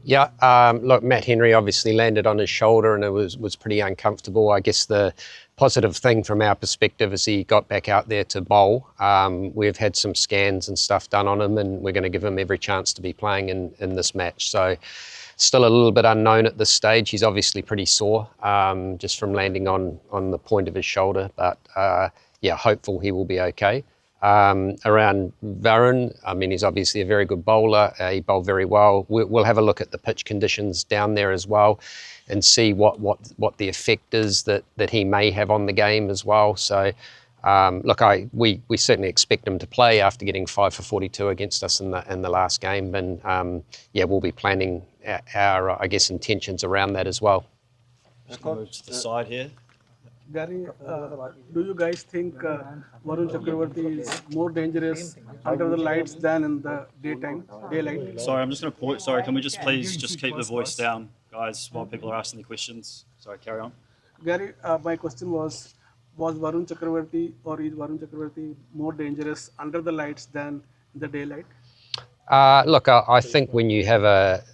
Yeah, look, Matt Henry obviously landed on his shoulder and it was pretty uncomfortable. I guess the positive thing from our perspective is he got back out there to bowl. We've had some scans and stuff done on him and we're going to give him every chance to be playing in this match. So still a little bit unknown at this stage. He's obviously pretty sore just from landing on the point of his shoulder, but yeah, hopeful he will be okay. Around Varun, I mean, he's obviously a very good bowler. He bowled very well. We'll have a look at the pitch conditions down there as well and see what the effect is that he may have on the game as well. So, look, we certainly expect him to play after getting 5 for 42 against us in the last game. And yeah, we'll be planning our I guess, intentions around that as well. Just move to the side here. Gary, do you guys think Varun Chakravarti is more dangerous under the lights than in the daylight? Sorry, I'm just going to pause. Sorry, can we just please just keep the voice down, guys, while people are asking the questions? Sorry, carry on. Gary, my question was Varun Chakravarti or is Varun Chakravarti more dangerous under the lights than in the daylight? Look, I think when you have a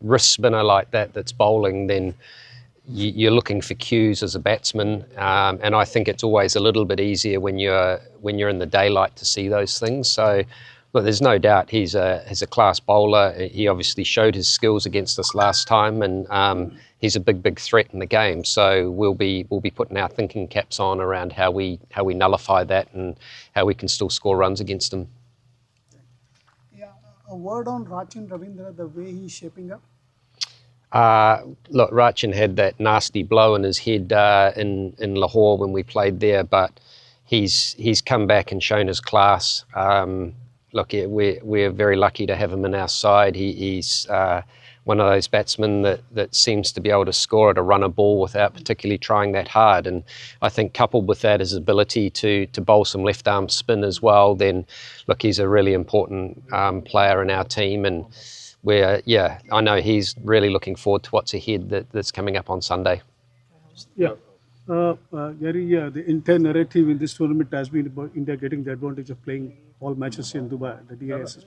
wrist spinner like that that's bowling, then you're looking for cues as a batsman, and I think it's always a little bit easier when you're in the daylight to see those things. So, look, there's no doubt he's a class bowler. He obviously showed his skills against us last time, and he's a big threat in the game. So we'll be putting our thinking caps on around how we nullify that and how we can still score runs against him. Yeah, a word on Rachin Ravindra, the way he's shaping up. Look, Rachin had that nasty blow in his head in Lahore when we played there, but he's come back and shown his class. Look, we're very lucky to have him in our side. He's one of those batsmen that seems to be able to score at a runner ball without particularly trying that hard. And I think coupled with that his ability to bowl some left arm spin as well, then look, he's a really important player in our team. And yeah, I know he's really looking forward to what's ahead that's coming up on Sunday. Yeah. Gary, the entire narrative in this tournament has been about India getting the advantage of playing all matches in Dubai, the DIS.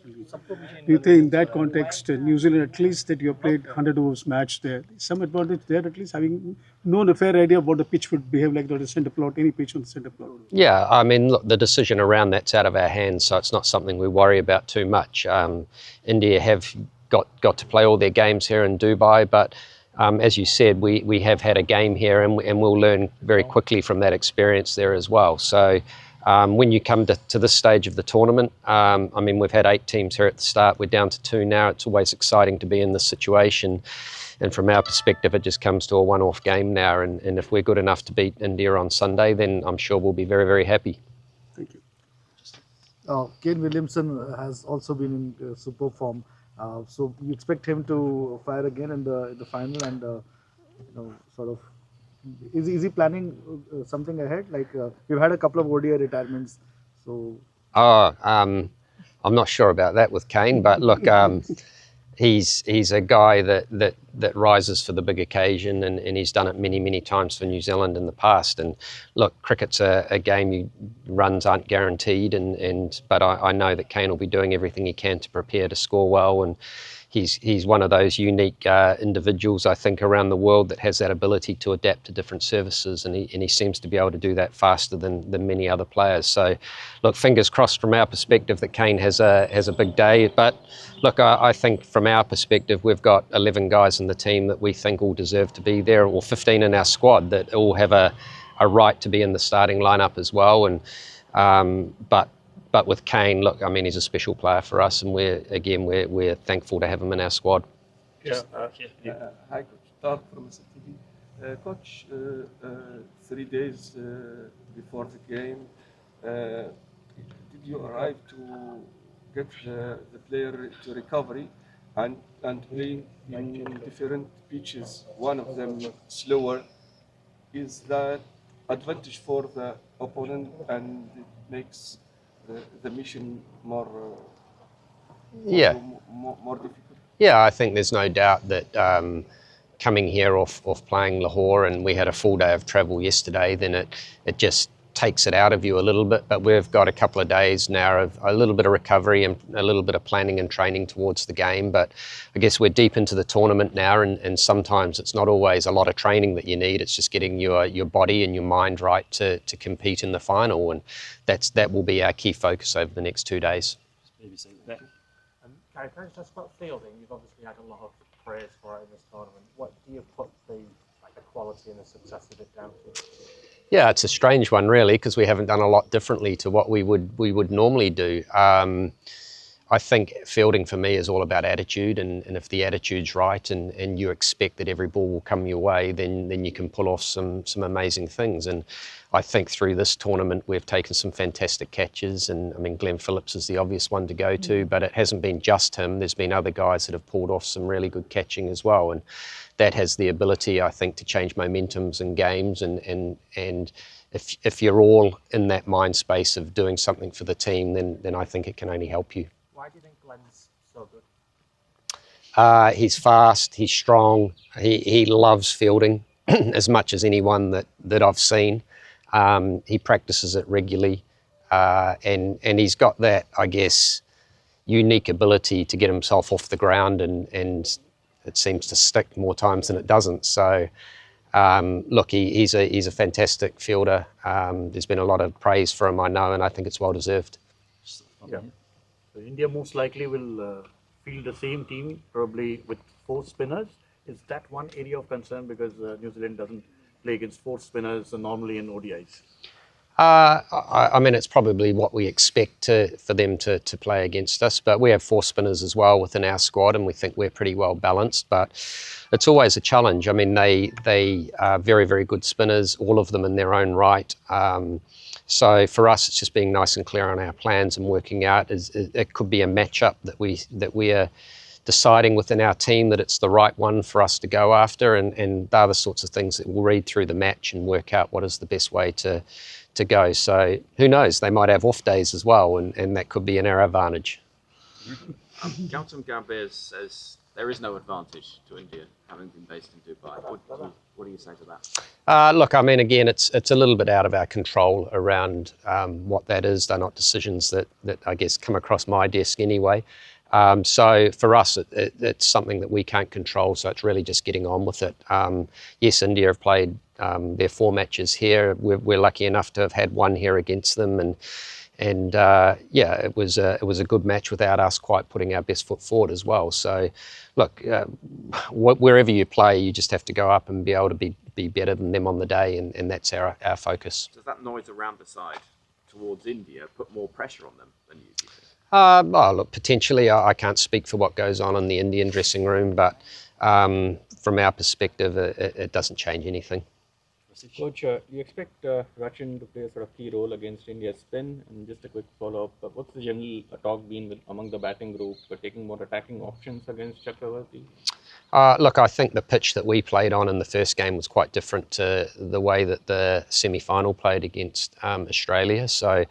Do you think in that context, New Zealand, at least that you have played 100 overs match there, some advantage there at least, having known a fair idea of what the pitch would behave like on the centre plot, any pitch on the centre plot? Yeah, I mean, look, the decision around that's out of our hands, so it's not something we worry about too much. India have got to play all their games here in Dubai, but as you said, we have had a game here and we'll learn very quickly from that experience there as well. So when you come to this stage of the tournament, I mean, we've had 8 teams here at the start. We're down to 2 now. It's always exciting to be in this situation. And from our perspective, it just comes to a one-off game now. And if we're good enough to beat India on Sunday, then I'm sure we'll be very happy. Thank you. Kane Williamson has also been in superb form. So you expect him to fire again in the final, and sort of is he planning something ahead? Like we've had a couple of ODI retirements, so. I'm not sure about that with Kane, but look, he's a guy that rises for the big occasion, and he's done it many times for New Zealand in the past. And look, cricket's a game runs aren't guaranteed, but I know that Kane will be doing everything he can to prepare to score well, and he's one of those unique individuals, I think, around the world that has that ability to adapt to different services, and he seems to be able to do that faster than many other players. So, look, fingers crossed from our perspective that Kane has a big day. But look, I think from our perspective, we've got 11 guys in the team that we think all deserve to be there, or 15 in our squad that all have a right to be in the starting lineup as well. And But with Kane, look, I mean, he's a special player for us, and we're thankful to have him in our squad. Hi, Coach. Todd from STV. Coach, 3 days before the game, did you arrive to get the player to recovery and play in different pitches, one of them slower? Is that advantage for the opponent and it makes the mission more difficult? Yeah, I think there's no doubt that coming here off playing Lahore, and we had a full day of travel yesterday, then it just takes it out of you a little bit, but we've got a couple of days now of a little bit of recovery and a little bit of planning and training towards the game. But I guess we're deep into the tournament now, and sometimes it's not always a lot of training that you need. It's just getting your body and your mind right to compete in the final, and that will be our key focus over the next 2 days. Maybe see that. Gary, can I just ask about fielding? You've obviously had a lot of praise for it in this tournament. What do you put the quality and the success of it down to? Yeah, it's a strange one really, because we haven't done a lot differently to what we would normally do. I think fielding for me is all about attitude, and if the attitude's right and you expect that every ball will come your way, then you can pull off some amazing things. And I think through this tournament we've taken some fantastic catches, and I mean Glenn Phillips is the obvious one to go to, but it hasn't been just him. There's been other guys that have pulled off some really good catching as well, and that has the ability, I think, to change momentums in games, and if you're all in that mind space of doing something for the team, then I think it can only help you. Why do you think Glenn's so good? He's fast, he's strong, he loves fielding as much as anyone that I've seen. He practices it regularly, and he's got that, I guess, unique ability to get himself off the ground, and it seems to stick more times than it doesn't. So look, he's a fantastic fielder. There's been a lot of praise for him, I know, and I think it's well deserved. Yeah. So India most likely will field the same team, probably with 4 spinners. Is that one area of concern, because New Zealand doesn't play against 4 spinners normally in ODIs? I mean, it's probably what we expect for them to play against us, but we have 4 spinners as well within our squad, and we think we're pretty well balanced, but it's always a challenge. I mean, they are very, very good spinners, all of them in their own right. So for us, it's just being nice and clear on our plans and working out. It could be a matchup that we are deciding within our team that it's the right one for us to go after, and they're the sorts of things that we'll read through the match and work out what is the best way to go. So who knows, they might have off days as well, and that could be in our advantage. Gautam Gambhir says there is no advantage to India having been based in Dubai. What do you say to that? Look, I mean, again, it's a little bit out of our control around what that is. They're not decisions that I guess come across my desk anyway. So for us, it's something that we can't control, so it's really just getting on with it. Yes, India have played their 4 matches here. We're lucky enough to have had 1 here against them, and yeah, it was a good match without us quite putting our best foot forward as well. So look, wherever you play, you just have to go up and be able to be better than them on the day, and that's our focus. Does that noise around the side towards India put more pressure on them than you do? Oh, look, potentially. I can't speak for what goes on in the Indian dressing room, but from our perspective, it doesn't change anything. Coach, do you expect Rachin to play a sort of key role against India's spin? And just a quick follow-up, what's the general talk been among the batting group for taking more attacking options against Chakravarti? Look, I think the pitch that we played on in the first game was quite different to the way that the semi-final played against Australia. So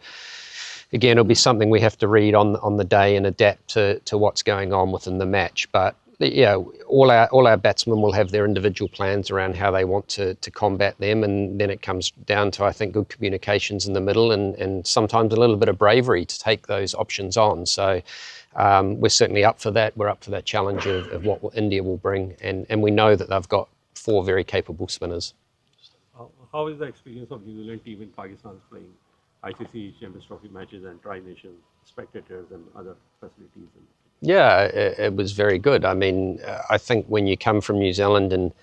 again, it'll be something we have to read on the day and adapt to what's going on within the match. But yeah, all our batsmen will have their individual plans around how they want to combat them, and then it comes down to, I think, good communications in the middle, and sometimes a little bit of bravery to take those options on. So we're certainly up for that. We're up for that challenge of what India will bring, and we know that they've got 4 very capable spinners. How is the experience of New Zealand team in Pakistan playing ICC Champions Trophy matches and Tri-Nation spectators and other facilities? Yeah, it was very good. I mean, I think when you come from New Zealand and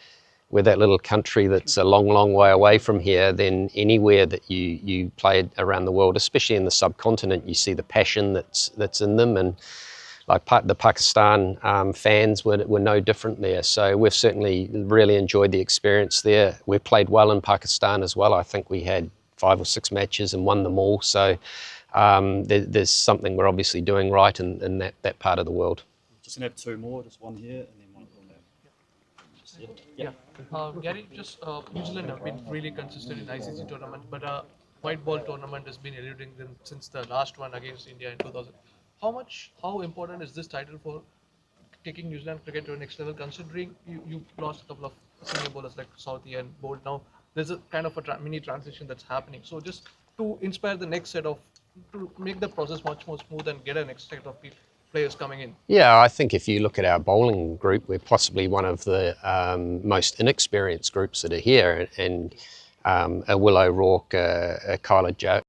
we're that little country that's a long, long way away from here, then anywhere that you play around the world, especially in the subcontinent, you see the passion that's in them. And like the Pakistan fans were no different there. So we've certainly really enjoyed the experience there. We played well in Pakistan as well. I think we had 5 or 6 matches and won them all. So there's something we're obviously doing right in that part of the world. Just gonna have 2 more, just one here and then one on there. Yeah. Gary, just New Zealand have been really consistent in ICC tournament, but white ball tournament has been eluding them since the last one against India in 2000. How important is this title for taking New Zealand cricket to a next level, considering you lost a couple of senior bowlers like Southee and Bolt? Now there's a kind of a mini transition that's happening. So just to inspire the next set of, to make the process much more smooth and get a next set of players coming in? Yeah, I think if you look at our bowling group, we're possibly one of the most inexperienced groups that are here, and a Will O'Rourke, a Kyler